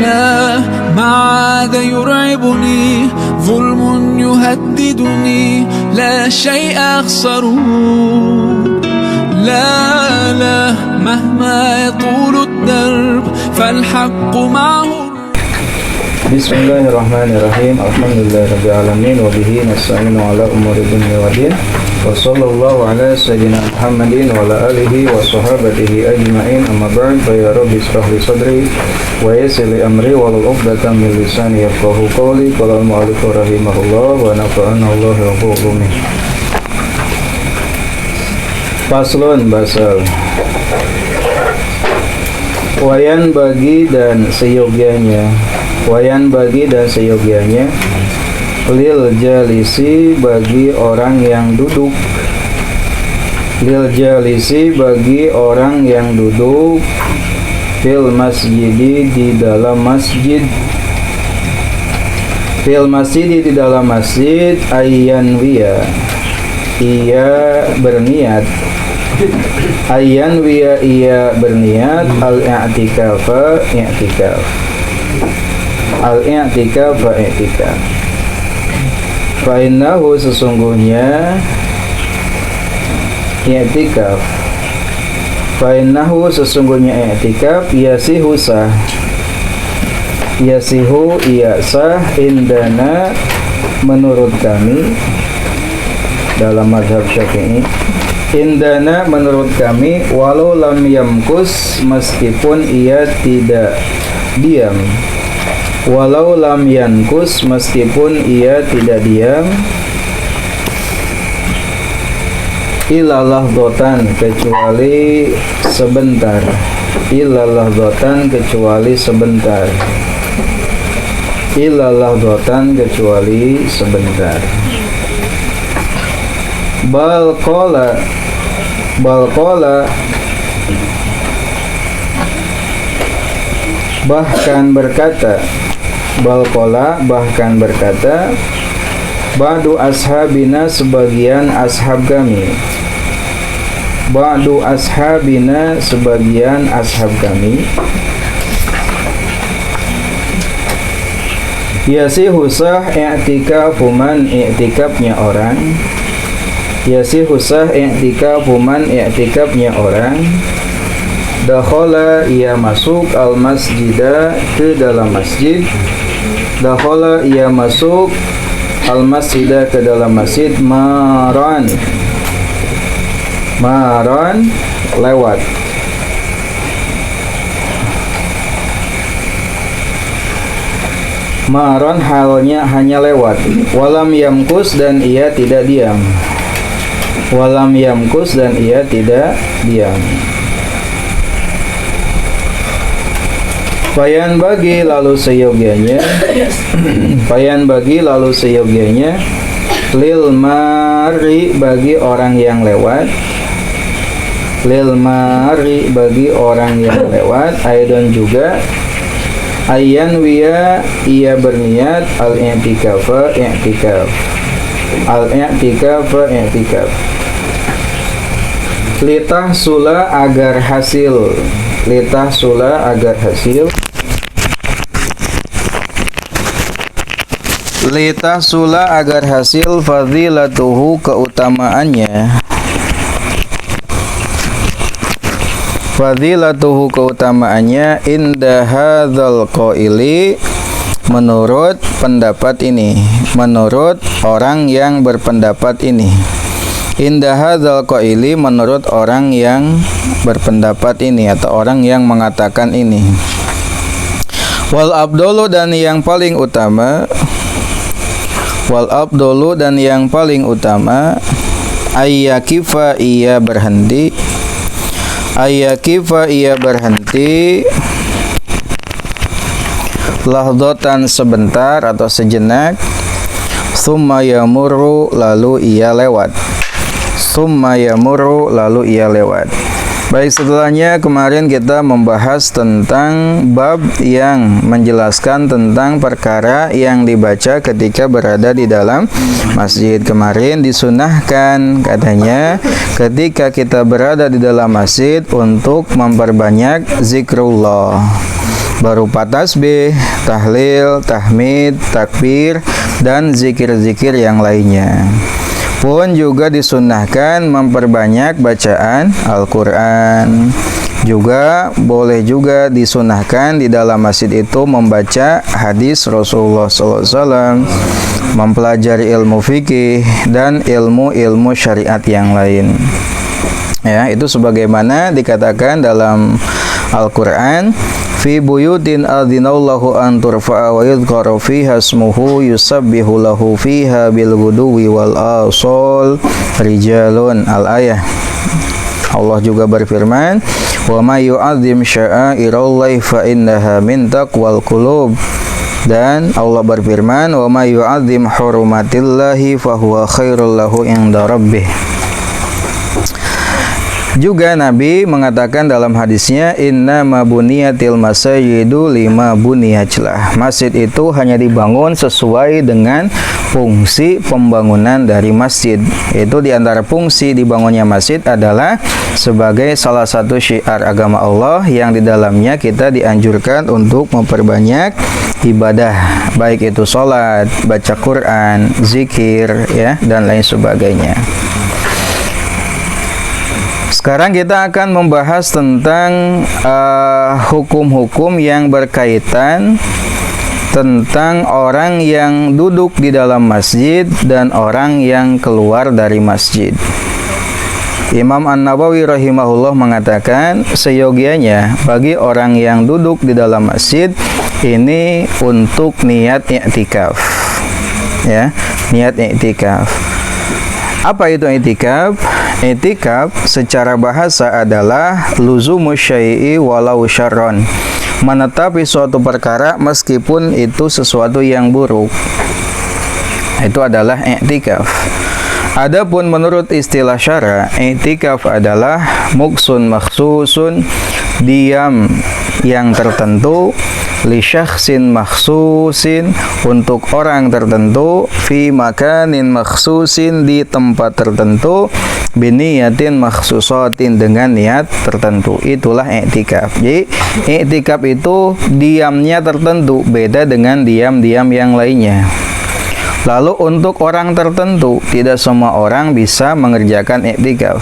لا ما عاد يرعبني ظلم يهددني لا شيء أخسره لا مهما يطول الدرب فالحق معه. Bismillahirrahmanirrahim. Alhamdulillahirabbil alamin wa bihi nasta'inu ala umuri dunya waddin. Wa sallallahu ala sayyidina Muhammadin wa ala alihi wa sahbihi ajma'in. Amma ba'd, fa ya rabbi ishrah li sadri wa yassir li amri wa hlul 'uqdatam min lisani yafqahu qawli. Qala al-mu'allif rahimahullah wa nafa'ana Allah wa qulumi. Faslun basal. Wayan bagi dan seyogyanya, wayan bagi dan seyogyanya, lil jalisi bagi orang yang duduk, lil jalisi bagi orang yang duduk, fil masjidi di dalam masjid, fil masjidi di dalam masjid, ayyan wiya ia berniat, ayyan wiya ia berniat al-i'tikafa i'tikaf, al-i'tikafa i'tikaf. Fa innahu sesungguhnya i'tikaf, fa innahu sesungguhnya i'tikaf yasihu sah, yasihu iya sah indana menurut kami dalam mazhab Syafi'i, indana menurut kami, walau lam yamkus meskipun ia tidak diam, walau lam yankus meskipun ia tidak diam, ilalah dotan kecuali sebentar, ilalah dotan kecuali sebentar, ilalah dotan kecuali sebentar. Balqola, balqola bahkan berkata, balqola bahkan berkata, ba'du ashabina sebagian ashab kami, ba'du ashabina sebagian ashab kami, yasihu sah i'tikafu man i'tikafnya orang, yasihu sah i'tikafu man i'tikafnya orang, dakhala ia masuk al masjidah ke dalam masjid, dakhala ia masuk al masjidah ke dalam masjid, maran, maran lewat, maran halnya hanya lewat, walam yamkus dan ia tidak diam, walam yamkus dan ia tidak diam. Bayan bagi lalu seyogyanya, bayan bagi lalu seyogyanya, lil mari bagi orang yang lewat, lil mari bagi orang yang lewat, aidon juga, ayyan wiya ia berniat al-i'tikafa i'tikaf, al-i'tikafa i'tikaf, litah sula agar hasil, litah sula agar hasil, litah sula agar hasil, fadilatuhu keutamaannya, fadilatuhu keutamaannya, inda hadzal qaili menurut pendapat ini, menurut orang yang berpendapat ini, inda hadzal qaili menurut orang yang berpendapat ini atau orang yang mengatakan ini, wal abdulu dan yang paling utama, wal abdulu dan yang paling utama, ayyakifa ia berhenti, ayyakifa ia berhenti, lahdatan sebentar atau sejenak, summa yamurru lalu ia lewat, summa yamurru lalu ia lewat. Baik, setelahnya kemarin kita membahas tentang bab yang menjelaskan tentang perkara yang dibaca ketika berada di dalam masjid. Kemarin disunahkan katanya ketika kita berada di dalam masjid untuk memperbanyak zikrullah, berupa tasbih, tahlil, tahmid, takbir, dan zikir-zikir yang lainnya. Pun juga disunnahkan memperbanyak bacaan Al-Quran. Juga boleh juga disunnahkan di dalam masjid itu membaca hadis Rasulullah SAW, mempelajari ilmu fikih dan ilmu-ilmu syariat yang lain. Ya, itu sebagaimana dikatakan dalam Al-Quran, fi buyutin adzinallahu an turfa'a wa yudhkara fiha ismuhu yusabbihu lahu fiha bil ghuduwi wal asal rijalun. Al-ayah. Allah juga berfirman, wa may yu'azzim sya'airallahi fa innaha min taqwal qulub. Dan Allah berfirman, wa may yu'azzim hurumatillahi fa huwa khairul lahu inda rabbih. Juga Nabi mengatakan dalam hadisnya, inna ma buniyatil masajidu lima buniyajlah. Masjid itu hanya dibangun sesuai dengan fungsi pembangunan dari masjid. Itu diantara fungsi dibangunnya masjid adalah sebagai salah satu syiar agama Allah yang di dalamnya kita dianjurkan untuk memperbanyak ibadah, baik itu sholat, baca Quran, zikir, ya, dan lain sebagainya. Sekarang kita akan membahas tentang hukum-hukum yang berkaitan tentang orang yang duduk di dalam masjid dan orang yang keluar dari masjid. Imam An-Nawawi rahimahullah mengatakan, seyogianya bagi orang yang duduk di dalam masjid ini untuk niat i'tikaf. Ya, niat i'tikaf. Apa itu i'tikaf? I'tikaf secara bahasa adalah luzumu syai'i walau syarron, menetapi suatu perkara meskipun itu sesuatu yang buruk. Itu adalah i'tikaf. Adapun menurut istilah syara, i'tikaf adalah muksun makhsusun, diam yang tertentu, li syakhsin makhsusin, untuk orang tertentu, fi makanin makhsusin, di tempat tertentu, biniyatin makhsusatin, dengan niat tertentu. Itulah i'tikaf. Jadi i'tikaf itu diamnya tertentu, beda dengan diam-diam yang lainnya. Lalu untuk orang tertentu, tidak semua orang bisa mengerjakan i'tikaf.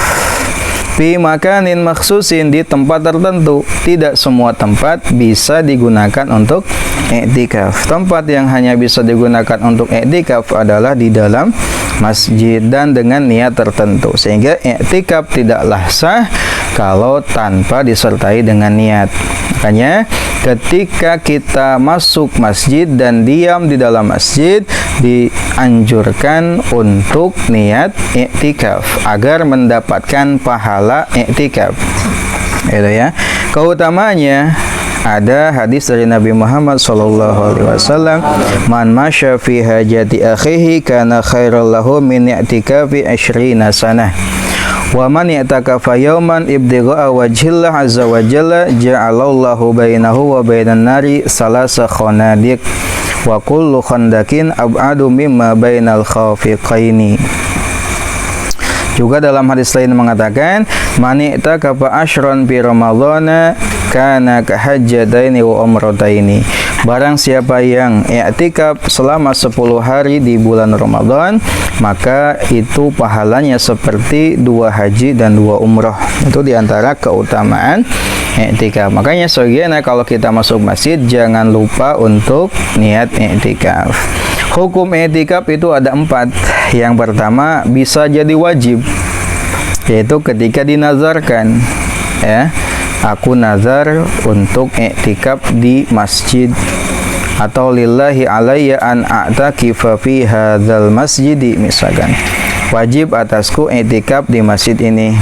Fi makanin makhsusin, di tempat tertentu, tidak semua tempat bisa digunakan untuk i'tikaf. Tempat yang hanya bisa digunakan untuk i'tikaf adalah di dalam masjid dan dengan niat tertentu. Sehingga i'tikaf tidaklah sah kalau tanpa disertai dengan niat. Makanya ketika kita masuk masjid dan diam di dalam masjid, dianjurkan untuk niat i'tikaf agar mendapatkan pahala i'tikaf. Itu ya. Keutamaannya ada hadis dari Nabi Muhammad SAW, man masya fi hajati akhihi kana khairal lahu min i'tikafi 20 sanah. Wa man i'takafa yawman ibtigha'a wajhillah azza wa jalla ja'alallahu bainahu wa bainan nari salasa khanadiq wa kullu khandakin ab'adu mimma bainal khafiqaini. Juga dalam hadis lain mengatakan, man i'takafa ashran fi ramadhana kana kahajjataini wa umrataini. Barang siapa yang i'tikaf selama 10 hari di bulan Ramadan, maka itu pahalanya seperti 2 haji dan 2 umrah. Itu diantara keutamaan i'tikaf. Makanya sebagian kalau kita masuk masjid jangan lupa untuk niat i'tikaf. Hukum i'tikaf itu ada 4. Yang pertama bisa jadi wajib, yaitu ketika dinazarkan, ya. Aku nazar untuk i'tikaf di masjid, atau lillahi alayya an a'takifa fi hadzal masjidi, misalkan wajib atasku i'tikaf di masjid ini.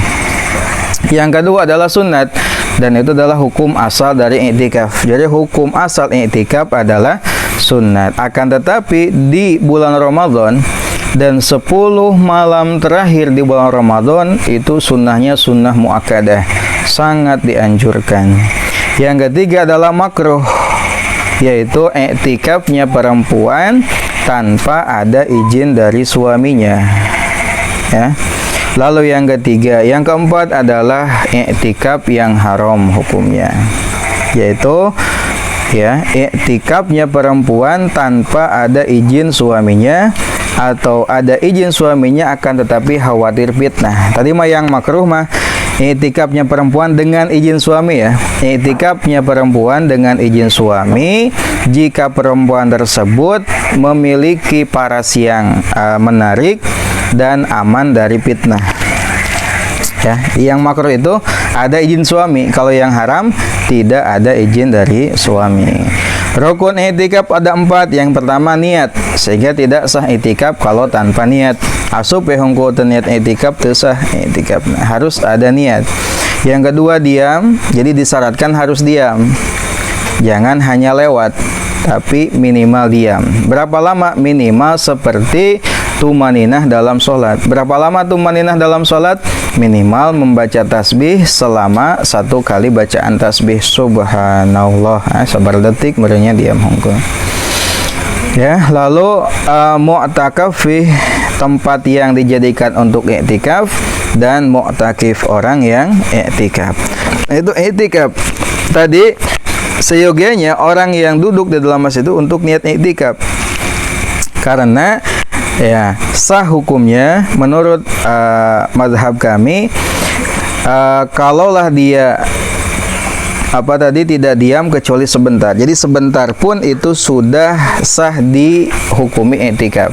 Yang kedua adalah sunat, dan itu adalah hukum asal dari i'tikaf. Jadi hukum asal i'tikaf adalah sunat. Akan tetapi di bulan Ramadan dan 10 malam terakhir di bulan Ramadan itu sunnahnya sunnah muakkadah, sangat dianjurkan. Yang ketiga adalah makruh, yaitu i'tikafnya perempuan tanpa ada izin dari suaminya, ya. Lalu yang ketiga, yang keempat adalah i'tikaf yang haram hukumnya, yaitu ya, iktikafnya perempuan tanpa ada izin suaminya, atau ada izin suaminya akan tetapi khawatir fitnah. Tadi mah yang makruh mah iktikafnya perempuan dengan izin suami ya. Iktikafnya perempuan dengan izin suami jika perempuan tersebut memiliki paras yang menarik dan aman dari fitnah. Ya, yang makruh itu ada izin suami. Kalau yang haram tidak ada izin dari suami. Rukun i'tikaf ada 4. Yang pertama niat, sehingga tidak sah i'tikaf kalau tanpa niat. Asup hungku niat i'tikaf teu sah i'tikaf. Harus ada niat. Yang kedua diam, jadi disyaratkan harus diam. Jangan hanya lewat, tapi minimal diam. Berapa lama? Minimal seperti tumaninah dalam sholat. Berapa lama tumaninah dalam sholat? Minimal membaca tasbih selama 1 kali bacaan tasbih subhanallah. Sabar detik merenya diam hongko. Ya, lalu mu'takaf fi tempat yang dijadikan untuk i'tikaf dan mu'takif orang yang i'tikaf. Itu i'tikaf. Tadi seyogianya orang yang duduk di dalam masjid itu untuk niat i'tikaf. Karena ya sah hukumnya menurut mazhab kami kalaulah dia tidak diam kecuali sebentar. Jadi sebentar pun itu sudah sah dihukumi i'tikaf.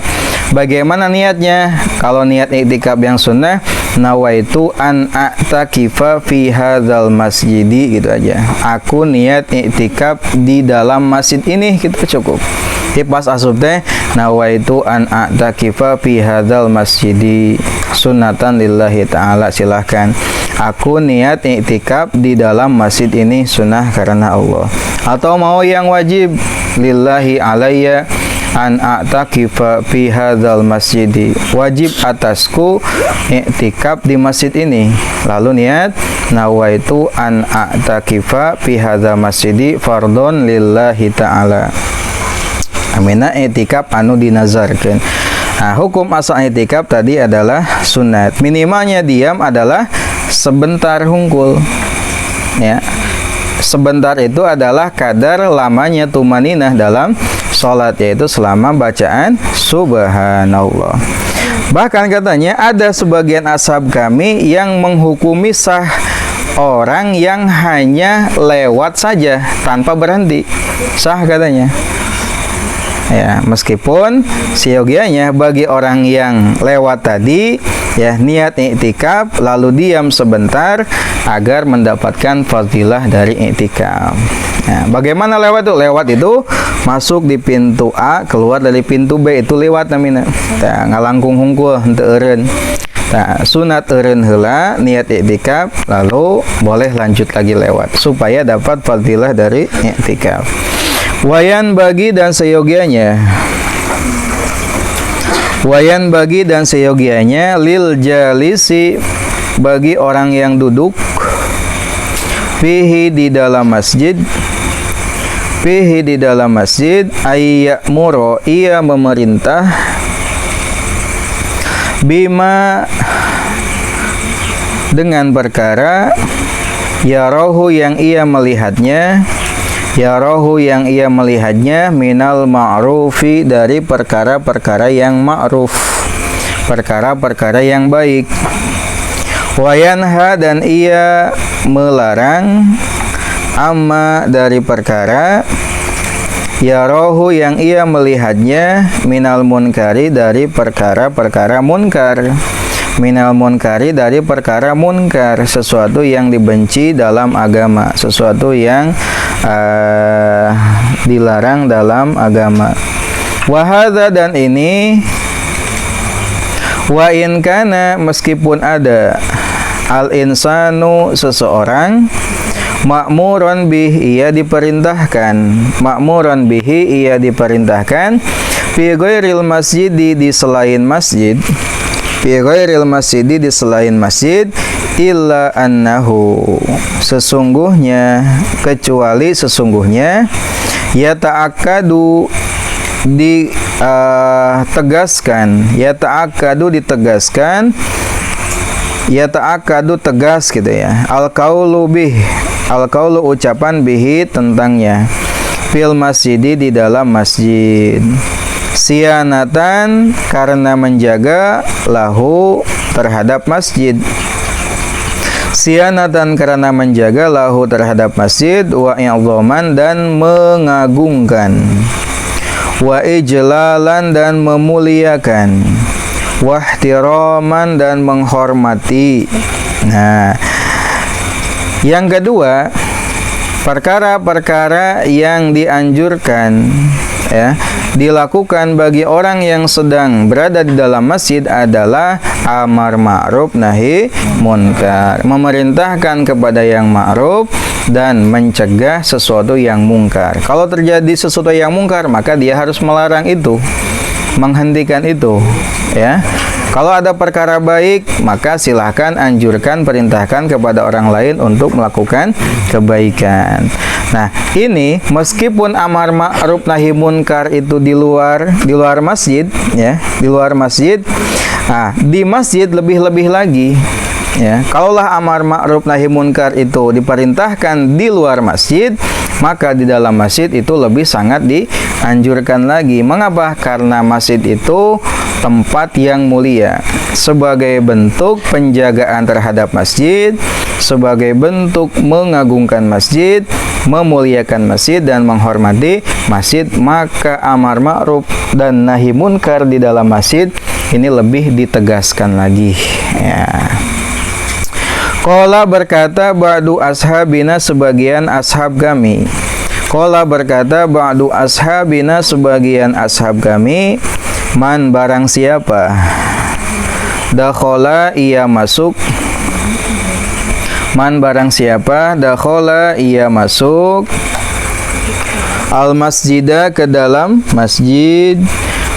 Bagaimana niatnya? Kalau niat i'tikaf yang sunnah, nawaitu an a'takifa fi hadzal masjidi, gitu aja. Aku niat i'tikaf di dalam masjid ini, gitu cukup. Jadi pas asup teh nawaitu an a'takifa fi hadzal masjidi sunnatan lillahi ta'ala, silahkan. Aku niat i'tikaf di dalam masjid ini sunnah karena Allah. Atau mau yang wajib, lillahi alayya an a'takifa fi hadzal masjidi, wajib atasku i'tikaf di masjid ini. Lalu niat nawaitu an a'takifa fi hadzal masjidi fardhon lillahi ta'ala. Amina i'tikaf anu dinazarkeun. Nah, hukum asal i'tikaf tadi adalah sunat. Minimalnya diam adalah sebentar hungkul. Ya. Sebentar itu adalah kadar lamanya tumaninah dalam sholat, yaitu selama bacaan subhanallah. Bahkan katanya ada sebagian ashab kami yang menghukumi sah orang yang hanya lewat saja tanpa berhenti. Sah katanya. Ya, meskipun siogianya bagi orang yang lewat tadi ya niat i'tikaf lalu diam sebentar agar mendapatkan fadilah dari i'tikaf. Nah, bagaimana lewat itu? Lewat itu masuk di pintu A, keluar dari pintu B, itu lewat namina. Tah ngalangkung hungkul henteu eureun. Tah sunat eureun heula niat i'tikaf lalu boleh lanjut lagi lewat supaya dapat fadilah dari i'tikaf. Wayan bagi dan seyogianya lil jalisi bagi orang yang duduk fihi di dalam masjid ayyamuro ia memerintah bima dengan perkara yarahu yang ia melihatnya minal ma'rufi dari perkara-perkara yang ma'ruf, perkara-perkara yang baik. Wayanha dan ia melarang amma dari perkara yarahu yang ia melihatnya minal munkari dari perkara-perkara munkar. Minal munkari dari perkara munkar, sesuatu yang dibenci dalam agama, sesuatu yang dilarang dalam agama. Wahada dan ini wa in kana meskipun ada al insanu seseorang ma'muran bihi ia diperintahkan fi ghairil masjidi di selain masjid illa annahu sesungguhnya ya ta'akkadu tegas gitu ya al qaulu ucapan bihi tentangnya fil masjidi di dalam masjid. Sianatan karena menjaga lahu terhadap masjid. Sianatan karena menjaga lahu terhadap masjid, wa i'dhaman dan mengagungkan, wa ijlalan dan memuliakan, wa ihtiraman dan menghormati. Nah, yang kedua, perkara-perkara yang dianjurkan ya dilakukan bagi orang yang sedang berada di dalam masjid adalah amar ma'ruf nahi munkar, memerintahkan kepada yang ma'ruf dan mencegah sesuatu yang mungkar. Kalau terjadi sesuatu yang mungkar, maka dia harus melarang itu, menghentikan itu ya. Kalau ada perkara baik, maka silahkan anjurkan, perintahkan kepada orang lain untuk melakukan kebaikan. Nah, ini meskipun amar ma'ruf nahi munkar itu di luar masjid ya, di luar masjid. Nah, di masjid lebih-lebih lagi ya. Kalaulah amar ma'ruf nahi munkar itu diperintahkan di luar masjid, maka di dalam masjid itu lebih sangat dianjurkan lagi. Mengapa? Karena masjid itu tempat yang mulia. Sebagai bentuk penjagaan terhadap masjid, sebagai bentuk mengagungkan masjid, memuliakan masjid dan menghormati masjid, maka amar ma'ruf dan nahi munkar di dalam masjid ini lebih ditegaskan lagi ya. Qala berkata ba'du ashabina sebagian ashab kami. Qala berkata ba'du ashabina sebagian ashab kami, man barang siapa dakhala ia masuk, man barang siapa dakhala ia masuk al masjidah ke dalam masjid,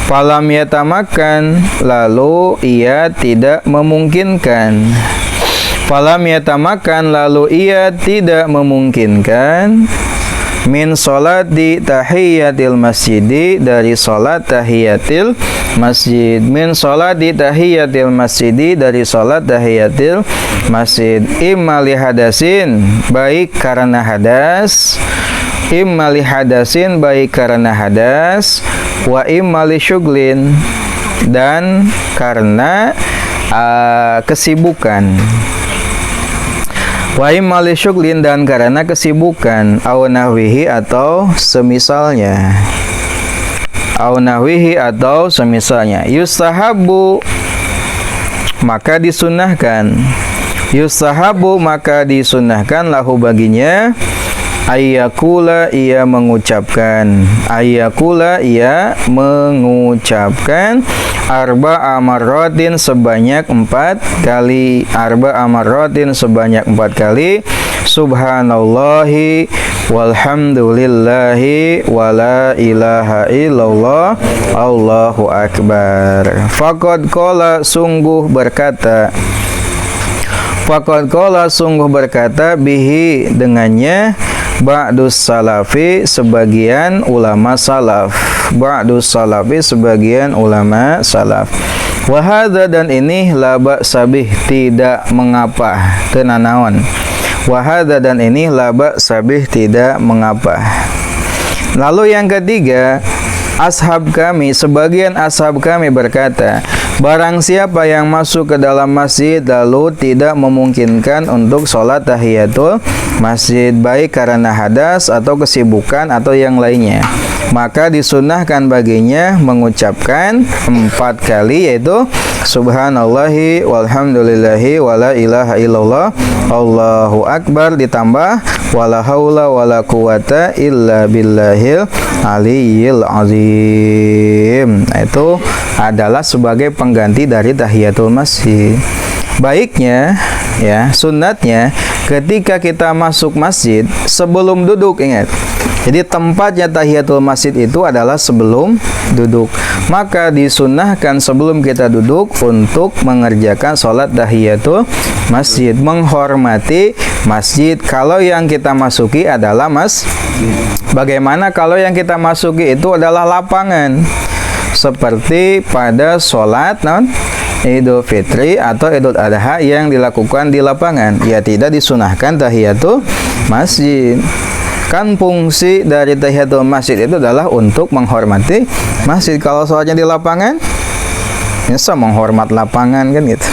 falam yatamakan lalu ia tidak memungkinkan, falam yatamakan lalu ia tidak memungkinkan min sholati tahiyatil masjidi dari sholat tahiyatil masjid, min sholati tahiyatil masjidi dari sholat tahiyatil masjid, imma li hadasin baik karena hadas, imma li hadasin baik karena hadas, wa imma li syuglin dan karena kesibukan, wa imma li syuglin dan karena kesibukan, au nahwihi atau semisalnya, au nahwihi atau semisalnya. Yustahabu maka disunahkan, yustahabu maka disunahkan lahu baginya, ayyakula ia mengucapkan, ayyakula ia mengucapkan arba amarratin sebanyak 4 kali, arba amarratin sebanyak 4 kali, subhanallahi walhamdulillahi wala ilaha illallah Allahu akbar. Faqad qala sungguh berkata, faqad qala sungguh berkata bihi dengannya ba'dus salafi sebagian ulama salaf, ba'dus salafi sebagian ulama salaf. Wa hadza dan ini la ba'sa bih tidak mengapa, teu nanaon. Wa hadza dan ini la ba'sa bih tidak mengapa. Lalu yang ketiga, ashab kami, sebagian ashab kami berkata, barang siapa yang masuk ke dalam masjid lalu tidak memungkinkan untuk sholat tahiyatul masjid baik karena hadas atau kesibukan atau yang lainnya, maka disunahkan baginya mengucapkan 4 kali, yaitu subhanallahi walhamdulillahi wala ilaha illallah Allahu akbar, ditambah wala haula wala quwata illa billahil aliyyil azim. Nah, itu adalah sebagai pengganti dari tahiyatul masjid. Baiknya ya, sunnatnya ketika kita masuk masjid sebelum duduk, ingat. Jadi tempatnya tahiyatul masjid itu adalah sebelum duduk. Maka disunnahkan sebelum kita duduk untuk mengerjakan sholat tahiyatul masjid, menghormati masjid. Kalau yang kita masuki adalah bagaimana kalau yang kita masuki itu adalah lapangan, seperti pada sholat Idul Fitri atau Idul Adha yang dilakukan di lapangan, ya tidak disunahkan tahiyatul masjid. Kan fungsi dari tahiyatul masjid itu adalah untuk menghormati masjid. Kalau sholatnya di lapangan, bisa menghormat lapangan kan gitu.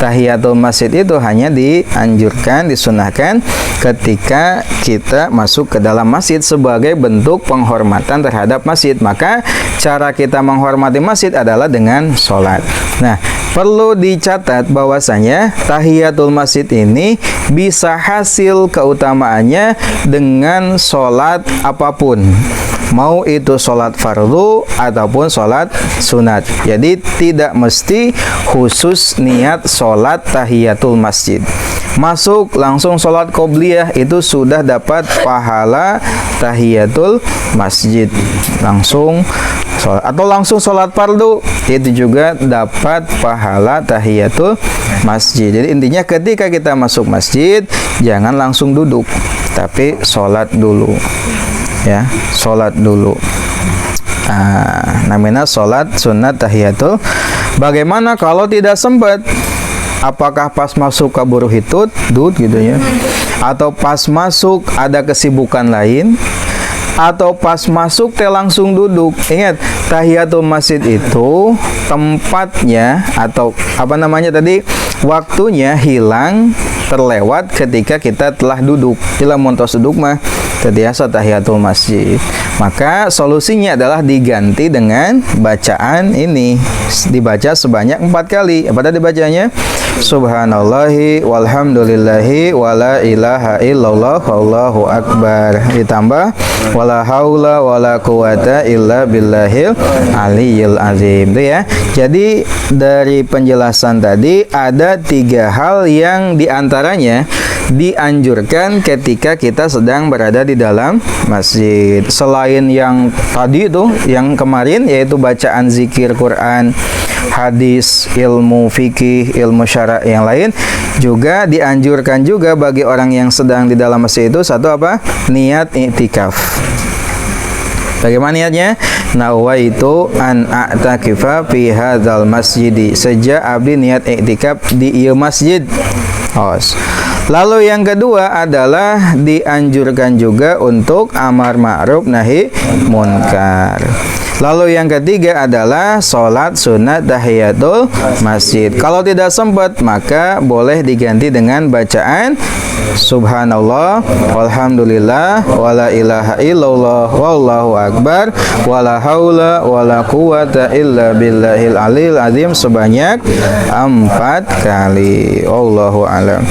Tahiyatul masjid itu hanya dianjurkan, disunahkan ketika kita masuk ke dalam masjid sebagai bentuk penghormatan terhadap masjid. Maka cara kita menghormati masjid adalah dengan sholat. Nah, perlu dicatat bahwasanya tahiyatul masjid ini bisa hasil keutamaannya dengan sholat apapun, mau itu sholat fardu ataupun sholat sunat. Jadi tidak mesti khusus niat sholat tahiyatul masjid. Masuk langsung sholat qobliyah itu sudah dapat pahala tahiyatul masjid. Langsung sholat, atau langsung sholat fardu itu juga dapat pahala tahiyatul masjid. Jadi intinya ketika kita masuk masjid jangan langsung duduk, tapi sholat dulu. Ya, sholat dulu. Namanya sholat sunat tahiyatul. Bagaimana kalau tidak sempat? Apakah pas masuk kabur hitut gitu ya, atau pas masuk ada kesibukan lain, atau pas masuk teh langsung duduk? Ingat, tahiyatul masjid itu tempatnya atau apa namanya tadi, waktunya hilang terlewat ketika kita telah duduk. Bila montos duduk mah terbiasa tahiyatul masjid. Maka solusinya adalah diganti dengan bacaan ini, dibaca sebanyak 4 kali. Apa tadi bacanya? Subhanallahi walhamdulillahi wala ilaha illallah wallahu akbar, ditambah wala haula wala quwata illa billahil aliyil azim. Itu ya. Jadi dari penjelasan tadi ada 3 hal yang diantaranya dianjurkan ketika kita sedang berada di dalam masjid. Selain yang tadi itu, yang kemarin, yaitu bacaan zikir Quran, hadis, ilmu fikih, ilmu syara' yang lain, juga dianjurkan juga bagi orang yang sedang di dalam masjid itu satu apa? Niat i'tikaf. Bagaimana niatnya? Nawaitu an a'takifa fi hadzal masjidi. Sejak abdi niat i'tikaf di ieu masjid. Lalu yang kedua adalah dianjurkan juga untuk amar ma'ruf nahi munkar. Lalu yang ketiga adalah sholat sunat tahiyatul masjid. Kalau tidak sempat, maka boleh diganti dengan bacaan Subhanallah, walhamdulillah, wala ilaha illallah, wallahu akbar, wala haula wala quwata illa billahil alil azim sebanyak 4 kali. Wallahu a'lam.